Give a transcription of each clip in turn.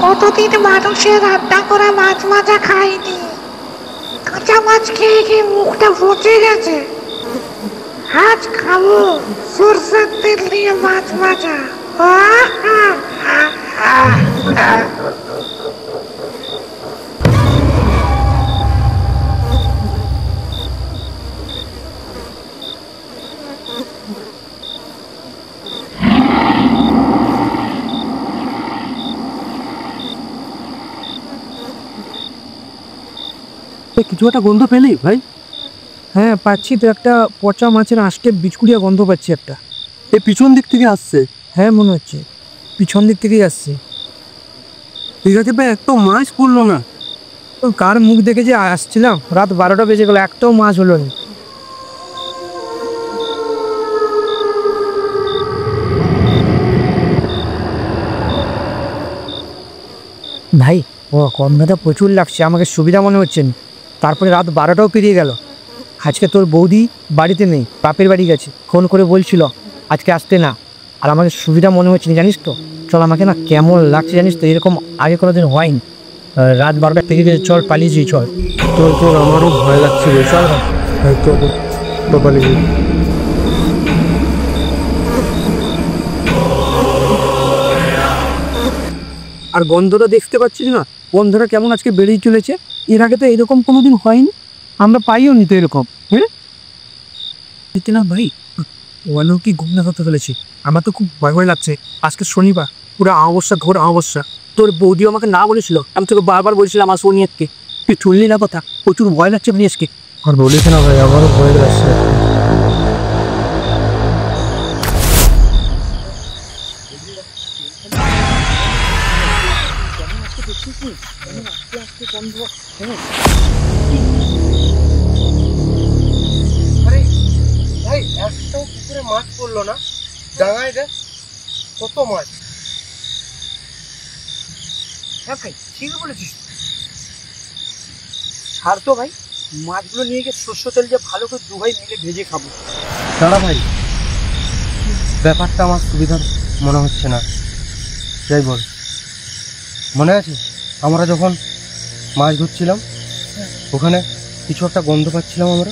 কতদিন মানুষের রান্না করা মাছ ভাজা খাইনি। কাঁচা মাছ খেয়ে খেয়ে মুখটা পচে গেছে। আজ খাবো সরষের তেল দিয়ে মাছ ভাজা। কিছু একটা গন্ধ পেলি ভাই? হ্যাঁ পাচ্ছি তো, একটা পচা মাছের আঁশটে বিচকুড়িয়া গন্ধ পাচ্ছি একটা। এই পিছন দিক থেকে আসছে। হ্যাঁ মনে হচ্ছে পিছন দিক থেকেই আসছে। ঠিক আছে ভাই, একটাও মাছ পড়লো না। কার মুখ দেখে যে আসছিলাম, রাত 12টা বেজে গেল, একটাও মাছ হলো না। ভাই ও গন্ধটা প্রচুর লাগছে, আমাকে সুবিধা মনে হচ্ছে না। তারপরে রাত 12টাও পেরিয়ে গেল। আজকে তোর বৌদি বাড়িতে নেই, বাপের বাড়ি গেছে। ফোন করে বলছিল আজকে আসতে না, আর আমাকে সুবিধা মনে হচ্ছে না, জানিস তো। চল, আমাকে না কেমন লাগছে জানিস তো, এরকম আগে কোনো দিন হয়নি। রাত 12টা পেরিয়ে গেছে, চল পালিয়ে যাই, চল। তোর আমারও ভয় লাগছিল। চল পালিয়ে। আর গন্ধটা দেখতে পাচ্ছিস না, গন্ধটা কেমন আজকে বেড়েই চলেছে। এর আগে তো এরকম কোনোদিন হয়নি, আমরা পাইও নি তো এরকম। হ্যাঁ না ভাই, ওয়ালেও কি ঘুম না করতে ফেলেছি। আমার তো খুব ভয় ভয় লাগছে। আজকে শনিবার, পুরো অমাবস্যা, ঘোর অমাবস্যা। তোর বৌদিও আমাকে না বলেছিল, আমি তোকে বারবার বলছিলাম আমার সোনিয়াকে, তুই শুনলি না কথা। প্রচুর ভয় লাগছে ভাই আজকে। আর বলিস না ভাই, আমারও ভয় লাগছে। ভাই একটাও পুকুরে মাছ পড়লো না, ডাঙায় দেখ কত মাছ। হ্যাঁ ভাই ঠিক বলেছিস। ছাড় তো ভাই, মাছগুলো নিয়ে গিয়ে সর্ষ তেল দিয়ে ভালো করে দু ভাই মিলে ভেজে খাবো। দাঁড়া ভাই, ব্যাপারটা আমার সুবিধার মনে হচ্ছে না। যাই বল, মনে আছে আমরা যখন মাছ ধরছিলাম, ওখানে কিছু একটা গন্ধ পাচ্ছিলাম আমরা।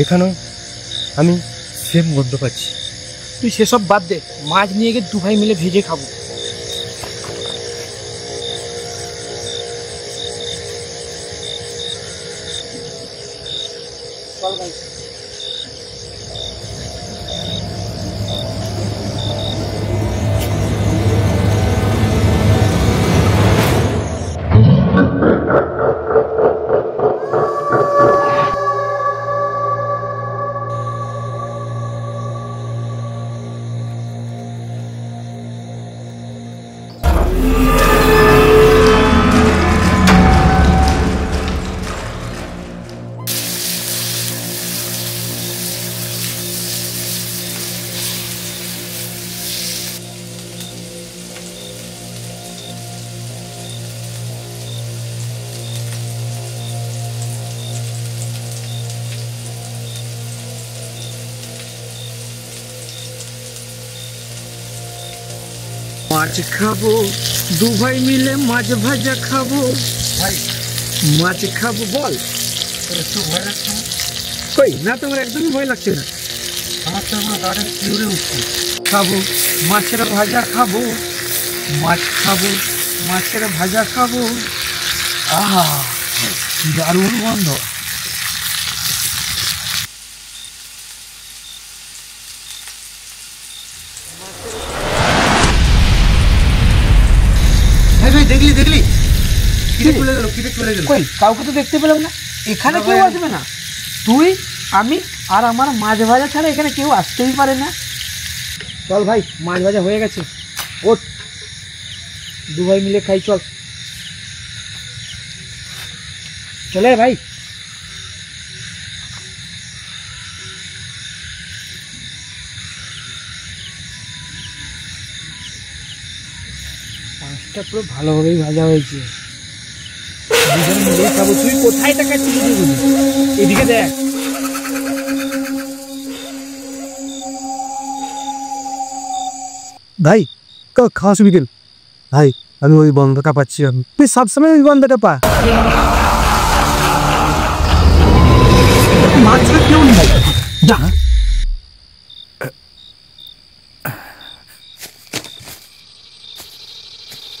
এখানেও আমি সেম গন্ধ পাচ্ছি। তুই সেসব বাদ দে, মাছ নিয়ে গিয়ে দু ভাই মিলে ভেজে খাবো। চল ভাই। মাছ খাবো দু ভাই মিলে, মাছ ভাজা খাবো। ভাই মাছ খাবো। বল, একটু ভয় লাগছে না? কই না, তোমার একদমই ভয় লাগছে না। আমার তো আমার গাড়ি শিউরে উঠছে। খাবো মাছের ভাজা খাবো, মাছ খাবো মাছের ভাজা খাবো। আহা দারুণ গন্ধ। দেখলি দেখলি কিরে চলে গেল, কিরে চলে গেল। কই কাউকে তো দেখতে পেলাম না। এখানে কেউ আসবে না, তুই আমি আর আমার মাছ ভাজা ছাড়া এখানে কেউ আসতেই পারে না। চল ভাই, মাছ ভাজা হয়ে গেছে, ওঠ দু ভাই মিলে খাই। চল চলে ভাই। মাছটা পুরো ভালোভাবেই ভাজা হয়েছে, দুজন মিলেই খাবো। তুই কোথায় তাকাচ্ছিস? এদিকে দেখ। ভাই খাওয়া বিকেল ভাই, আমি ওই বন্ধটা পাচ্ছি আমি। তুই সবসময় ওই গন্ধটা পা। মাছটা কেউ নেই। যা।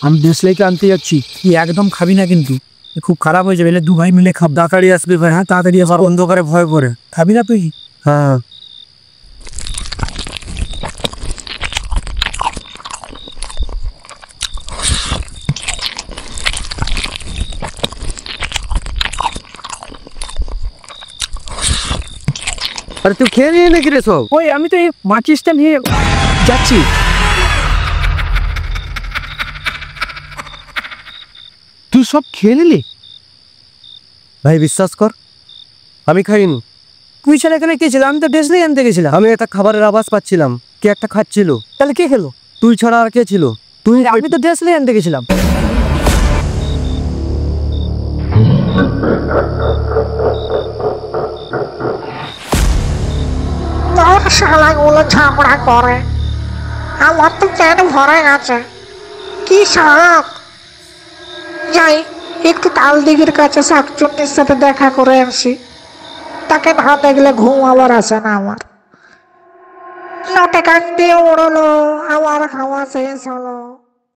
আমি দেশলাইকে আনতে যাচ্ছি, তুই একদম খাবি না কিন্তু, খুব খারাপ হয়ে যাবে। দু ভাই মিলে খাব। তাড়াতাড়ি আসবি ভাই। হ্যাঁ তাড়াতাড়ি আসার, অন্ধকারে ভয় করে। খাবি না তুই? হ্যাঁ আরে তুই খেয়ে নিয়ে নাকি রে সব? ওই আমি তো এই মাচিসটা নিয়ে যাচ্ছি। তুই সব খেয়ে নিলি? ভাই বিশ্বাস কর, আমি খাইনি। তুই ছাড়া এখানে কে ছিল? আমি তো ডেসলাই আনতে গেছিলাম। আমি একটা খাবারের আওয়াজ পাচ্ছিলাম, কে একটা খাচ্ছিল। তাহলে কে খেলো? তুই ছাড়া আর কে ছিল? তুই। আমি তো ডেসলাই আনতে গেছিলাম। তোর শালাগুলো ঝগড়া করে, আমার তো পেট ভরে গেছে। কি শাক! যাই একটু তালদিঘির কাছে শাকচুন্নির সাথে দেখা করে আসি, তাকে না দেখলে ঘুম আবার আসে না আমার। নটে কান দিয়ে উড়লো, আমার খাওয়া শেষ হলো।